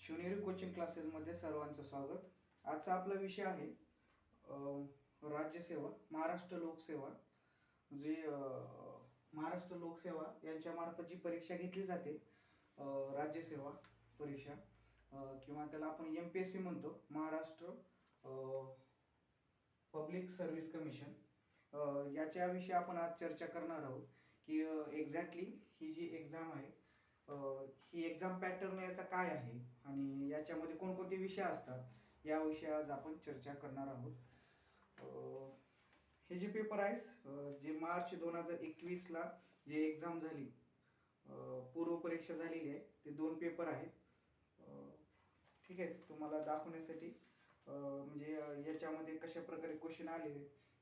Shivneri coaching क्लासेसमध्ये सर्वांचं स्वागत. आजचा आपला विषय आहे राज्यसेवा, महाराष्ट्र लोकसेवा. जे महाराष्ट्र लोकसेवा यांच्यामार्फत जी परीक्षा घेतली जाते, राज्यसेवा परीक्षा, किंवा त्याला आपण MPSC म्हणतो, महाराष्ट्र पब्लिक सर्व्हिस कमिशन. याच्याविषयी आपण आज चर्चा करणार आहोत की एक्झॅक्टली ही जी एक्झाम आहे, ही एक्झाम पॅटर्न याचा काय आहे आणि याच्यामध्ये कोणकोणते विषय असतात याविषयी आज आपण चर्चा करणार आहोत. हे जे पेपर आहे, जे मार्च 2021ला जे एक्झाम झाली, पूर्व परीक्षा झालेली आहे, ते 2 पेपर आहेत. ठीक आहे, तुम्हाला दाखवण्यासाठी म्हणजे याच्यामध्ये कशा प्रकारे क्वेश्चन आले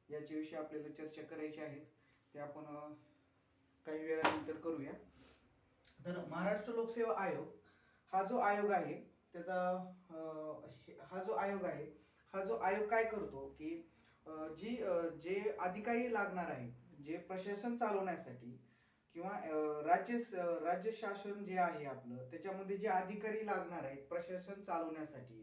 याच्याविषयी आपल्याला चर्चा करायची आहे. ते आपण काही वेळानंतर करूया. तर महाराष्ट्र लोकसेवा आयोग हा जो आयोग आहे त्याचा हा जो आयोग काय करतो की जे अधिकारी लागणार आहेत, जे प्रशासन चालवण्यासाठी किंवा राज्य शासन जे आहे आपलं, त्याच्यामध्ये जे अधिकारी लागणार आहेत प्रशासन चालवण्यासाठी,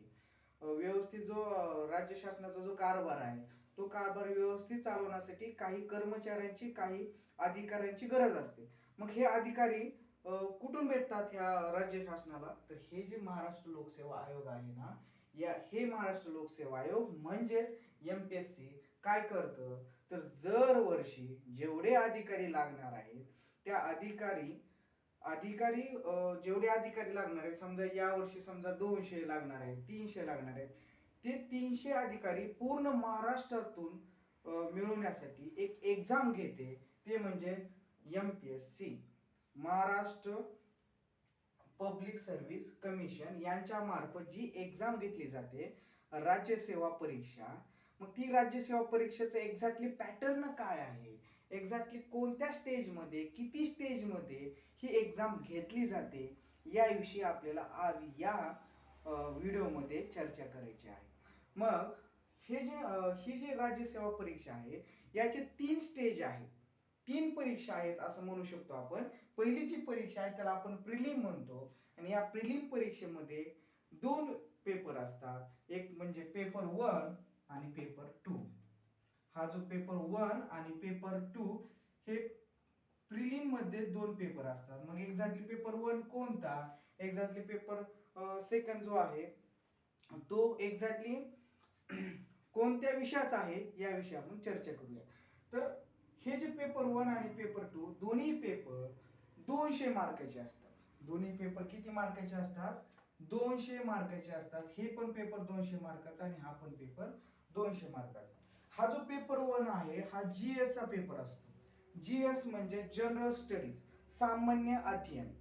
व्यवस्थित जो राज्य शासनाचा जो कारभार आहे तो कारभार व्यवस्थित चालवण्यासाठी काही कर्मचाऱ्यांची, काही अधिकाऱ्यांची गरज असते. मग हे अधिकारी कुठून भेटतात ह्या राज्य शासनाला? तर हे जे महाराष्ट्र लोकसेवा आयोग आहे ना, हे महाराष्ट्र लोकसेवा आयोग म्हणजेच MPSC काय करतं, तर दरवर्षी जेवढे अधिकारी लागणार आहेत त्या अधिकारी जेवढे अधिकारी लागणार आहेत, समजा या वर्षी समजा 200 लागणार आहेत, 300 लागणार आहेत, ते 300 अधिकारी पूर्ण महाराष्ट्रातून मिळवण्यासाठी एक एक्झाम घेते, ते म्हणजे MPSC, Maharashtra public service commission यांच्या मार्फत जी एक्झाम घेतली जाते, राज्यसेवा परीक्षा. मग ती राज्यसेवा परीक्षेचं एक्झॅक्टली पॅटर्न काय आहे, एक्झॅक्टली कोणत्या स्टेजमध्ये, किती स्टेजमध्ये ही एक्झाम घेतली जाते, याविषयी आपल्याला आज या व्हिडिओमध्ये चर्चा करायची आहे. मग ही जी राज्यसेवा परीक्षा आहे याचे 3 स्टेज आहेत, 3 परीक्षा आहेत असं म्हणू शकतो आपण. पहिली जी परीक्षा आहे त्याला आपण प्रिलिम म्हणतो, आणि या प्रिलिम परीक्षेमध्ये 2 पेपर असतात, एक म्हणजे पेपर 1 आणि पेपर 2. हा जो पेपर 1 आणि पेपर 2 हे प्रिलिम मध्ये 2 पेपर असतात. मग एक्झॅक्टली पेपर 1 कोणता, एक्झॅक्टली पेपर सेकंड जो आहे तो एक्झॅक्टली कोणत्या विषयाचा आहे याविषयी आपण चर्चा करूया. तर हे जे पेपर 1 आणि पेपर 2 दोन्ही पेपर 200 मार्काचे असतात. दोन्ही पेपर किती मार्काचे असतात? 200 मार्काचे असतात. हे पण पेपर 200 मार्काचा आणि हा पण पेपर 200 मार्काचा. हा जो पेपर 1 आहे हा GS चा पेपर असतो. GS म्हणजे जनरल स्टडीज, सामान्य अध्ययन.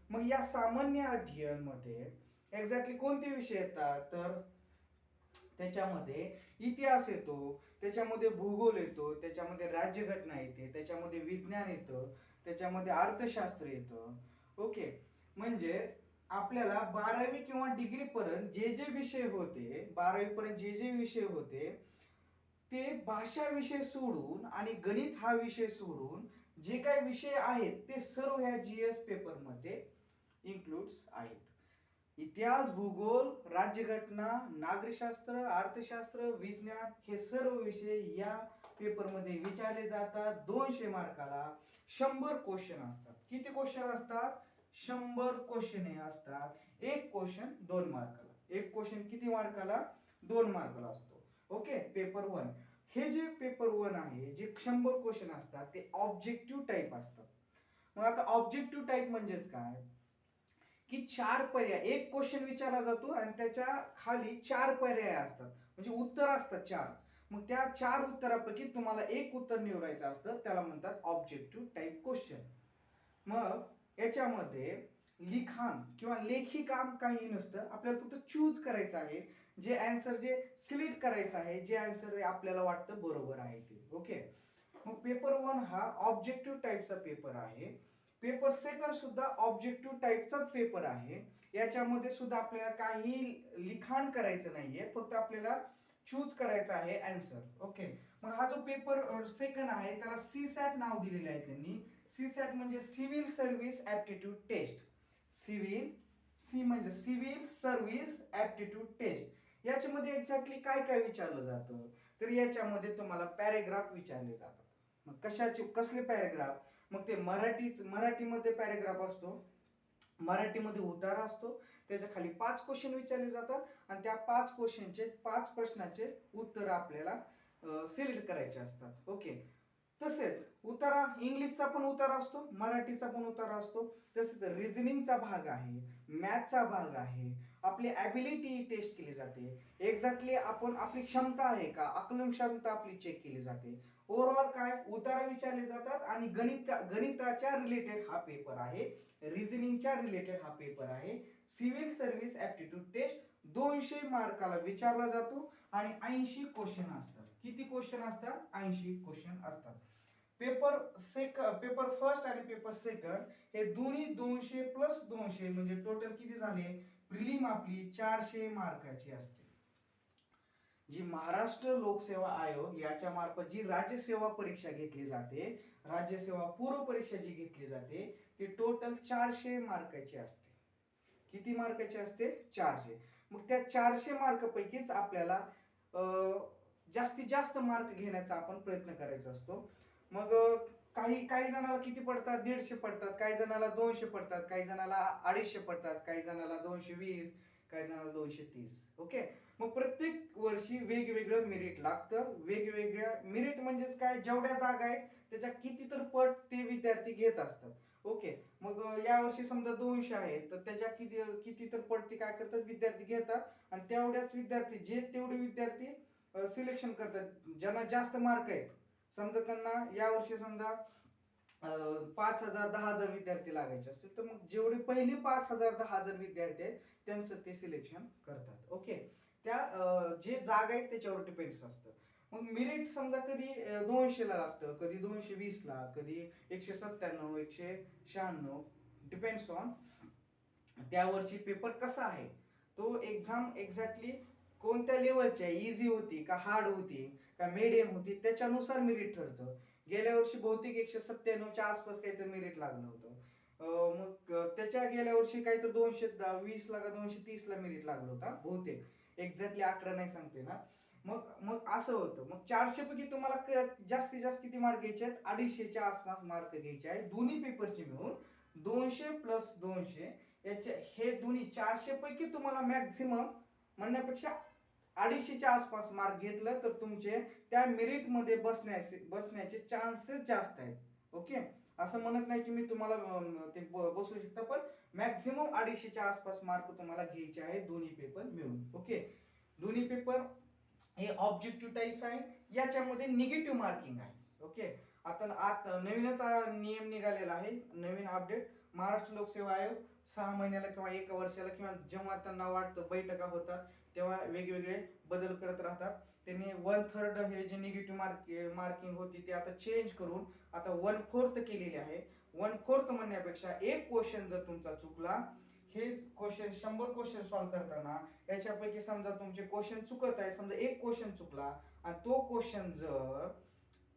मग या सामान्य अध्ययन मध्ये एक्झॅक्टली कोणते विषय येतात? तर त्याच्यामध्ये इतिहास येतो, त्याच्यामध्ये भूगोल येतो, त्याच्यामध्ये राज्यघटना येते, त्याच्यामध्ये विज्ञान येतं, त्याच्यामध्ये अर्थशास्त्र येतं. ओके, म्हणजेच आपल्याला 12वी किंवा डिग्री पर्यंत जे जे विषय होते, 12वी पर्यंत जे जे विषय होते ते भाषा विषय सोडून आणि गणित हा विषय सोडून जे काही विषय आहेत ते सर्व ह्या GS पेपर मध्ये इन्क्लूड्स आहेत. इतिहास, भूगोल, राज्यघटना, नागरिकशास्त्र, अर्थशास्त्र, विज्ञान हे सर्व विषय या पेपरमध्ये विचारले जातात. 200 मार्काला 100 क्वेश्चन असतात. किती क्वेश्चन असतात? 100 क्वेश्चन असतात. एक क्वेश्चन 2 मार्काला. एक क्वेश्चन किती मार्काला? 2 मार्काला असतो. Okay, paper 1. हे जे पेपर 1 आहे, जे 100 क्वेश्चन असतात ते ऑब्जेक्टिव्ह टाइप असतात. मग आता ऑब्जेक्टिव्ह टाइप म्हणजेच काय की 4 पर्याय, एक क्वेश्चन विचारला जातो आणि त्याच्या खाली 4 पर्याय असतात, म्हणजे उत्तर असतात 4. मग त्या 4 उत्तरापैकी तुम्हाला एक उत्तर निवडायचं असतं, त्याला म्हणतात ऑब्जेक्टिव्ह टाइप क्वेश्चन. मग याच्यामध्ये लिखाण किंवा लेखी काम काही नसतं, आपल्याला फक्त चूज करायचं आहे, जे आन्सर जे सिलेक्ट करायचं आहे, जे आन्सर आपल्याला वाटतं बरोबर आहे ते. ओके, मग पेपर 1 हा ऑब्जेक्टिव्ह टाइपचा पेपर आहे. पेपर 2 सुद्धा ऑब्जेक्टिव्ह टाइपचाच पेपर आहे. याच्यामध्ये सुद्धा आपल्याला काही लिखाण करायचं नाहीये, फक्त आपल्याला चूज करायचं आहे आन्सर. ओके, मग हा जो पेपर 2 आहे त्याला CSAT नाव दिलेलं आहे त्यांनी. CSAT म्हणजे civil service aptitude test. Civil C म्हणजे सिव्हिल सर्व्हिस ऍप्टिट्यूड टेस्ट. याच्यामध्ये एक्झॅक्टली काय काय विचारलं जातं, तर याच्यामध्ये तुम्हाला पॅरेग्राफ विचारले जातात. मग कशाचे कसले पॅरेग्राफ, मग ते मराठीमध्ये पॅरेग्राफ असतो, मराठीमध्ये उतारा असतो, त्याच्या खाली 5 क्वेश्चन विचारले जातात आणि त्या 5 क्वेश्चनचे 5 प्रश्नाचे उत्तर आपल्याला सिलेक्ट करायचे असतात. ओके. तसेच उतारा इंग्लिशचा पण उतारा असतो, मराठीचा पण उतारा असतो, तसेच रिझनिंगचा भाग आहे, मॅथचा भाग आहे, आपली ॲबिलिटी टेस्ट केली जाते, एक्झॅक्टली आपण आपली क्षमता आहे का, आकलन क्षमता आपली चेक केली जाते. ओव्हरऑल काय उतारा विचारले जातात आणि गणिताच्या रिलेटेड हा पेपर आहे, रिझनिंगच्या रिलेटेड हा पेपर आहे. सिव्हिल सर्व्हिस ऍप्टिट्यूड टेस्ट 200 मार्काला विचारला जातो आणि 80 क्वेश्चन असतात. किती क्वेश्चन असतात? 80 क्वेश्चन असतात. पेपर फर्स्ट आणि पेपर सेकंड हे दोन्ही 200 प्लस 200 म्हणजे टोटल किती झाले, प्रिलिम आपली 400 मार्काची असते. जी महाराष्ट्र लोकसेवा आयोग याच्या मार्फत जी राज्यसेवा परीक्षा घेतली जाते, राज्यसेवा पूर्व परीक्षा जी घेतली जाते, ती टोटल 400 मार्काची असते. किती मार्काची असते? 400. मग त्या 400 मार्क पैकीच आपल्याला जास्तीत जास्त मार्क घेण्याचा आपण प्रयत्न करायचा असतो. मग काही जणाला किती पडतात? 150 पडतात, काही जणाला 200 पडतात, काही जणाला 250 पडतात, काही जणाला 220, काही जणाला 230. ओके. मग प्रत्येक वर्षी वेगवेगळं मेरिट लागतं. वेगवेगळ्या मेरिट म्हणजेच काय, जेवढ्या जागा आहेत त्याच्या किती तर पट ते विद्यार्थी घेत असतात. ओके. मग या वर्षी समजा 200 आहेत तर त्याच्या किती तर पट ते काय करतात, विद्यार्थी घेतात आणि तेवढ्याच विद्यार्थी तेवढे विद्यार्थी सिलेक्शन करतात. ज्यांना जास्त मार्क आहेत, समजा त्यांना या वर्षी समजा 5,000 10,000 विद्यार्थी लागायचे असतील, तर मग जेवढे पहिले 5,000 10,000 विद्यार्थी आहेत त्यांचं ते सिलेक्शन करतात. ओके. त्या जे जागा आहेत त्याच्यावर डिपेंड्स असतं. मग मेरिट समजा कधी 200 ला लागतं, कधी 220 ला, कधी 197 196, डिपेंड्स ऑन त्या वर्षी पेपर कसा आहे, तो एक्झाम एक्झॅक्टली कोणत्या लेवलची आहे, इझी होती का हार्ड होती का मीडियम होती, त्याच्यानुसार मेरिट ठरतं. गेल्या वर्षी बहुतेक 197च्या आसपास काहीतरी मेरिट लागलं होतं. मग त्याच्या गेल्या वर्षी काहीतरी 220 ला का 230 ला मेरिट लागलं होतं बहुतेक, एक्झॅक्टली आकडा नाही सांगते ना. मग मग असं होतं. मग 400 पैकी तुम्हाला जास्तीत जास्त किती मार्क घ्यायचे आहेत? 250च्या आसपास मार्क घ्यायचे आहेत दोन्ही पेपरचे मिळून. 200 प्लस 200 याचे हे दोन्ही 400 पैकी तुम्हाला मॅक्झिमम म्हणण्यापेक्षा 250च्या आसपास मार्क घेतलं तर तुमचे त्या मेरिट मध्ये बसण्याचे चान्सेस जास्त आहेत. ओके. असं म्हणत नाही की मी तुम्हाला ते बसू शकता, पण मॅक्झिमम 250च्या आसपास मार्क तुम्हाला घ्यायचे आहेत दोन्ही पेपर मिळून. ओके. दोन्ही पेपर हे ऑब्जेक्टिव्ह टाइप्स आहेत, याच्यामध्ये निगेटिव्ह मार्किंग आहे. ओके. आता नवीनच नियम निघालेला आहे, नवीन अपडेट. महाराष्ट्र लोकसेवा आयोग 6 महिन्याला किंवा 1 वर्षाला किंवा जेव्हा त्यांना वाटतं बैठका होतात तेव्हा वेगवेगळे बदल करत राहतात. त्यांनी 1/3 हे जे निगेटिव्ह मार्किंग होती ते आता चेंज करून आता 1/4 केलेली आहे. 1/4 म्हणण्यापेक्षा एक क्वेश्चन जर तुमचा चुकला, हे क्वेश्चन 100 क्वेश्चन सॉल्व्ह करताना याच्यापैकी समजा तुमचे क्वेश्चन चुकत आहे, समजा एक क्वेश्चन चुकला आणि तो क्वेश्चन जर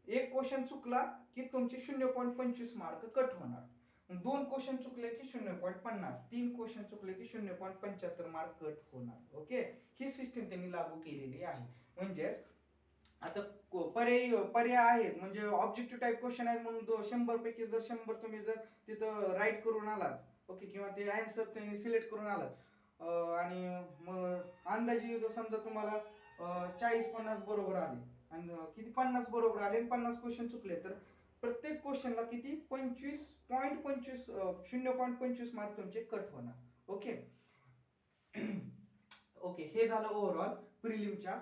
एक क्वेश्चन चुकला की तुमचे 0.25 मार्क कट होणार. 2 क्वेश्चन चुकले की 0.50, 3 क्वेश्चन चुकले की 0.75 मार्क कट होणार. ओके. ही सिस्टीम त्यांनी लागू केलेली आहे. म्हणजेच आता पर्याय आहेत, म्हणजे ऑब्जेक्टिव्ह टाइप क्वेश्चन आहेत म्हणून 100 पैकी जर 100 तुम्ही जर तिथं राईट करून आलात, ओके, किंवा ते आन्सर तुम्ही सिलेक्ट करून आलात आणि मग अंदाजे समजा तुम्हाला 40-50 बरोबर आले आणि किती 50 बरोबर आले आणि 50 क्वेश्चन चुकले, तर प्रत्येक क्वेश्चनला किती 25.25 0.25 मार्क तुमचे कट होणार. ओके. ओके. हे झालं ओव्हरऑल प्रिलिमच्या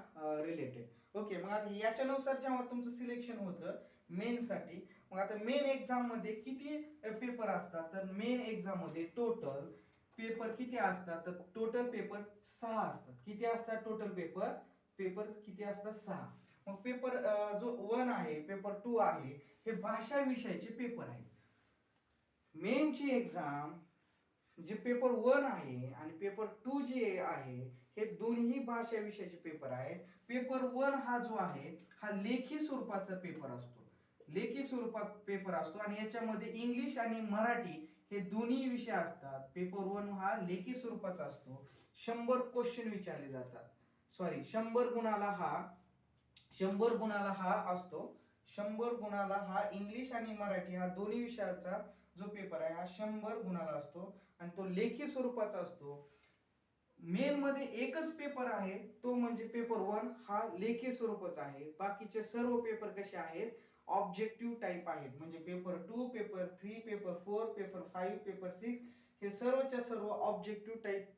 रिलेटेड. ओके. मग आता याच्यानुसार जेव्हा तुमचं सिलेक्शन होतं मेन साठी, मग आता मेन एक्झाम मध्ये किती पेपर असतात, तर मेन एक्झाम मध्ये टोटल पेपर किती असतात, तर टोटल पेपर 6 असतात. किती असतात टोटल पेपर? पेपर किती असतात? 6. मग पेपर जो 1 आहे, पेपर 2 आहे, हे भाषा विषयाचे पेपर आहेत. मेनची एक्झाम जे पेपर 1 आहे आणि पेपर 2 जे आहे हे दोन्ही भाषा विषयाचे पेपर आहेत. पेपर 1 हा जो आहे हा लेखी स्वरूपाचा पेपर असतो, लेखी स्वरूपात पेपर असतो आणि याच्यामध्ये इंग्लिश आणि मराठी हे दोन्ही विषय असतात. पेपर 1 हा लेखी स्वरूपाचा असतो. 100 क्वेश्चन विचारले जातात. सॉरी 100 गुणाला हा असतो. 100 गुणाला हा इंग्लिश आणि मराठी हा दोन्ही विषयाचा जो पेपर आहे हा 100 गुणाला असतो आणि तो लेखी स्वरूपाचा असतो. मेन मध्ये एकच पेपर आहे तो म्हणजे पेपर 1 हा लेखी स्वरूपाचा आहे. बाकीचे सर्व पेपर कसे आहेत ऑब्जेक्टिव्ह टाइप आहेत. म्हणजे paper 2, paper 3, paper 4, paper 5, paper 6 हे सर्वच्या सर्व ऑब्जेक्टिव्ह टाइप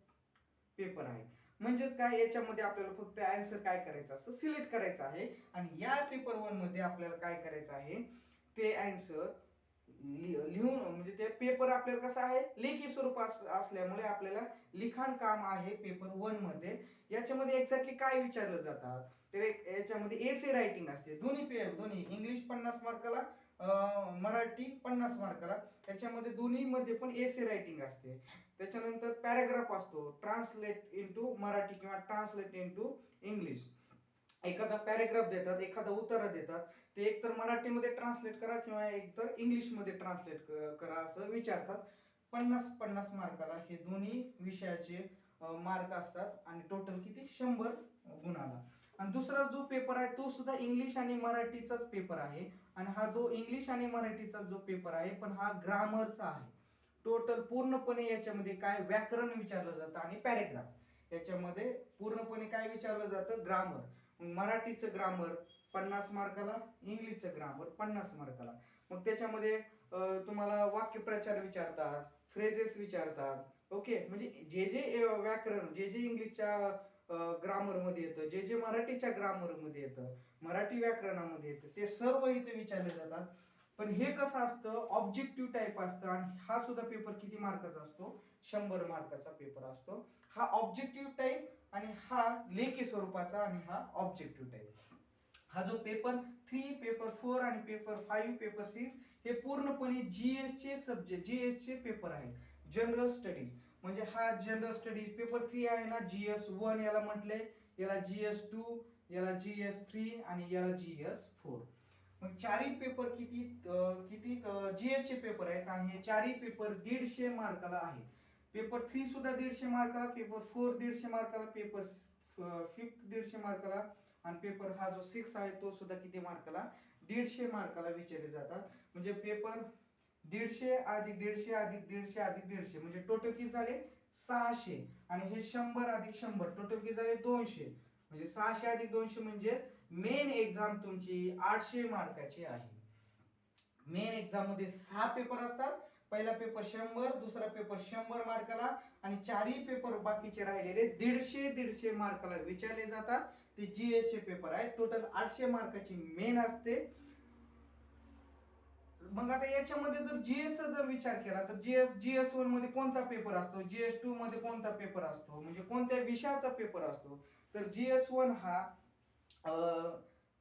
पेपर आहेत. म्हणजेच काय याच्यामध्ये आपल्याला फक्त आन्सर काय करायचं असतं सिलेक्ट करायचं आहे आणि या पेपर 1 मध्ये आपल्याला काय करायचं आहे ते आन्सर लिहून म्हणजे ते पेपर आपल्याला कसं आहे लेखी स्वरूप असल्यामुळे आपल्याला लिखाण काम आहे पेपर 1 मध्ये. याच्यामध्ये एक्झॅक्टली काय विचारलं जातात तर याच्यामध्ये एसे रायटिंग असते. दोन्ही इंग्लिश 50 मार्काला मराठी 50 मार्काला. त्याच्यामध्ये दोन्ही मध्ये पण एसे रायटिंग असते. त्याच्यानंतर पॅराग्राफ असतो ट्रान्सलेट इनटू मराठी किंवा ट्रान्सलेट इनटू इंग्लिश. एखादा पॅराग्राफ देतात एखादा उतारा देतात ते एकतर मराठीमध्ये ट्रान्सलेट करा किंवा एकतर इंग्लिश मध्ये ट्रान्सलेट करा असं विचारतात. 50-50 मार्काला हे दोन्ही विषयाचे मार्क असतात आणि टोटल किती 100 गुणाला. आणि दुसरा जो पेपर आहे तो सुद्धा इंग्लिश आणि मराठीचाच पेपर आहे आणि हा जो इंग्लिश आणि मराठीचा जो पेपर आहे पण हा ग्रामरचा आहे. टोटल पूर्णपणे याच्यामध्ये काय व्याकरण विचारलं जातं आणि पॅराग्राफ. याच्यामध्ये पूर्णपणे काय विचारलं जातं ग्रामर. मराठीचं ग्रामर 50 मार्काला इंग्लिशचं ग्रामर 50 मार्काला. मग त्याच्यामध्ये तुम्हाला वाक्यप्रचार विचारतात फ्रेजेस विचारतात. ओके म्हणजे जे जे व्याकरण जे जे इंग्लिशच्या ग्रामर मध्ये येतं जे जे मराठीच्या ग्रामर मध्ये येतं मराठी व्याकरणामध्ये येतं ते सर्व इथे विचारले जातात. पण हे कसं असतं ऑब्जेक्टिव्ह टाइप असतं आणि हा सुद्धा पेपर किती मार्काचा असतो 100 मार्काचा पेपर असतो. हा ऑब्जेक्टिव्ह टाइप आणि हा लेखी स्वरूपाचा आणि हा ऑब्जेक्टिव्ह टाइप. हा जो पेपर 3 पेपर 4 आणि पेपर 5 पेपर 6 हे पूर्णपणे जीएस चे सब्जेक्ट जीएस चे पेपर आहेत. जनरल स्टडीज म्हणजे हा जनरल स्टडीज पेपर 3 आहे ना जीएस 1 याला म्हटले, याला जीएस 2, याला जीएस 3 आणि याला जीएस 4. मग चारही पेपर किती किती जीएस चे पेपर आहेत आणि हे चारही पेपर 150 मार्काला आहे. पेपर 3 सुद्धा 150 मार्काला, पेपर 4 150 मार्काला, पेपर 5 150 मार्काला आणि पेपर हा जो 6 आहे तो सुद्धा किती मार्काला 150 मार्काला विचारले जातात. म्हणजे पेपर 150 अधिक 150 अधिक 150 अधिक 150 म्हणजे टोटल किती झाले 600 आणि हे 100 अधिक 100 टोटल किती झाले 200. म्हणजे 600 अधिक 200 म्हणजे मेन एक्झाम तुमची 800 मार्काची आहे. मेन एक्झाम मध्ये 6 पेपर असतात. पहिला पेपर 100, दुसरा पेपर 100 मार्काला आणि चारही पेपर बाकीचे राहिलेले 150 मार्काला विचारले जातात. ते जीएस चे पेपर आहे. टोटल 800 मार्काची मेन असते. मग आता याच्यामध्ये जर जीएस चा जर विचार केला तर जीएस 1 मध्ये कोणता पेपर असतो जीएस 2 मध्ये कोणता पेपर असतो म्हणजे कोणत्या विषयाचा पेपर असतो तर जीएस 1 हा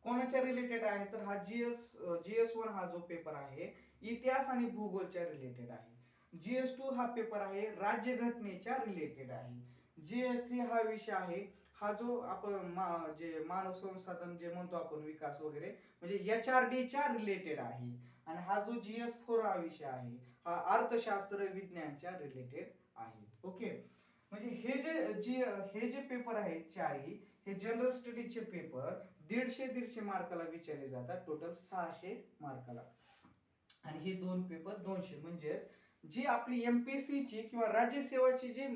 कोणाच्या रिलेटेड आहे तर हा जीएस 1 हा जो पेपर आहे इतिहास आणि भूगोलच्या रिलेटेड आहे. जीएस 2 हा पेपर आहे राज्यघटनेच्या रिलेटेड आहे. जीएस 3 हा विषय आहे हा जो आपण जे मानव संसाधन जे म्हणतो आपण विकास वगैरे म्हणजे एचआरडी च्या रिलेटेड आहे. आणि हा जो जीएस 4 हा विषय आहे हा अर्थशास्त्र विज्ञानच्या रिलेटेड आहे. ओके म्हणजे हे जे पेपर आहेत चारही हे जनरल स्टडीजचे पेपर 150 मार्काला विचारले जातात. टोटल 600 मार्काला आणि हे दोन पेपर 200 म्हणजेच जी आपली एमपीएससी ची किंवा राज्य सेवाची जी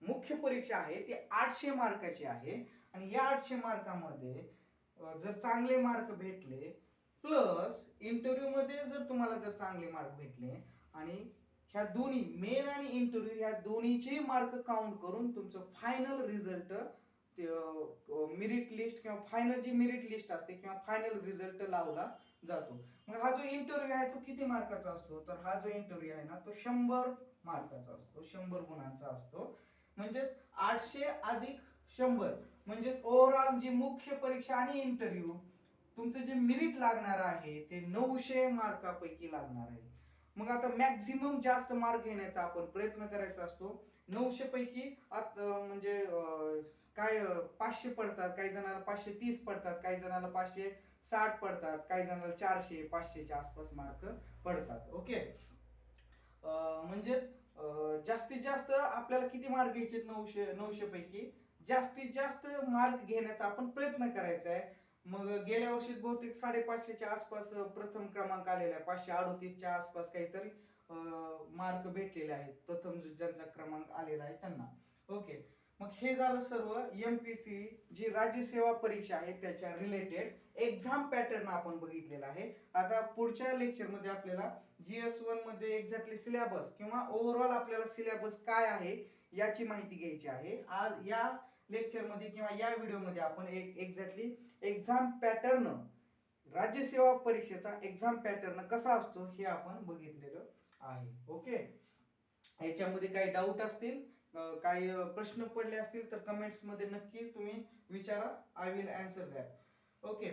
मुख्य परीक्षा आहे ती 800 मार्काची आहे. आणि या 800 मार्कामध्ये जर चांगले मार्क भेटले प्लस इंटरव्ह्यू मध्ये जर तुम्हाला जर चांगले मार्क भेटले आणि ह्या दोन्ही मेन आणि इंटरव्ह्यू ह्या दोन्हीचे मार्क काउंट करून तुमचं फायनल रिझल्ट मेरिट लिस्ट किंवा फायनल जी मेरिट लिस्ट असते किंवा फायनल रिझल्ट लावला जातो. मग हा जो इंटरव्ह्यू आहे तो किती मार्काचा असतो तर हा जो इंटरव्ह्यू आहे ना तो 100 मार्काचा असतो 100 गुणांचा असतो. म्हणजेच 800 अधिक 100 म्हणजेच ओव्हरऑल जी मुख्य परीक्षा आणि इंटरव्ह्यू तुमचं जे मेरिट लागणार आहे ते 900 मार्कापैकी लागणार आहे. मग आता मॅक्झिमम जास्त मार्क घेण्याचा आपण प्रयत्न करायचा असतो. 900 पैकी म्हणजे काय 500 पडतात काही जणाला 530 पडतात काही जणाला 560 पडतात काही जणाला 400 500 च्या आसपास मार्क पडतात. ओके म्हणजेच जास्तीत जास्त आपल्याला किती मार्क घ्यायचे 900 पैकी जास्तीत जास्त मार्क घेण्याचा आपण प्रयत्न करायचा आहे. मग गेल्या वर्षी बहुतेक 550च्या आसपास प्रथम क्रमांक आलेला आहे. 538च्या आसपास काहीतरी मार्क भेटलेले आहेत प्रथम ज्यांचा क्रमांक आलेला आहे त्यांना. ओके, मग हे झालं सर्व एमपीसी जी राज्य सेवा परीक्षा आहे त्याच्या रिलेटेड एक्झाम पॅटर्न आपण बघितलेला आहे. आता पुढच्या लेक्चर मध्ये आपल्याला GS1 मध्ये एक्झॅक्टली सिलेबस किंवा ओव्हरऑल आपल्याला सिलेबस काय आहे याची माहिती घ्यायची आहे. आज या लेक्चर मध्ये किंवा या व्हिडिओ मध्ये आपण एक्झॅक्टली एक्झाम पॅटर्न राज्य सेवा परीक्षेचा एक्झाम पॅटर्न कसा असतो हे आपण बघितलेलं आहे. ओके, याच्यामध्ये काही डाऊट असतील, काही प्रश्न पडले असतील तर कमेंट्स मध्ये नक्की तुम्ही विचारा. I will answer that. Okay,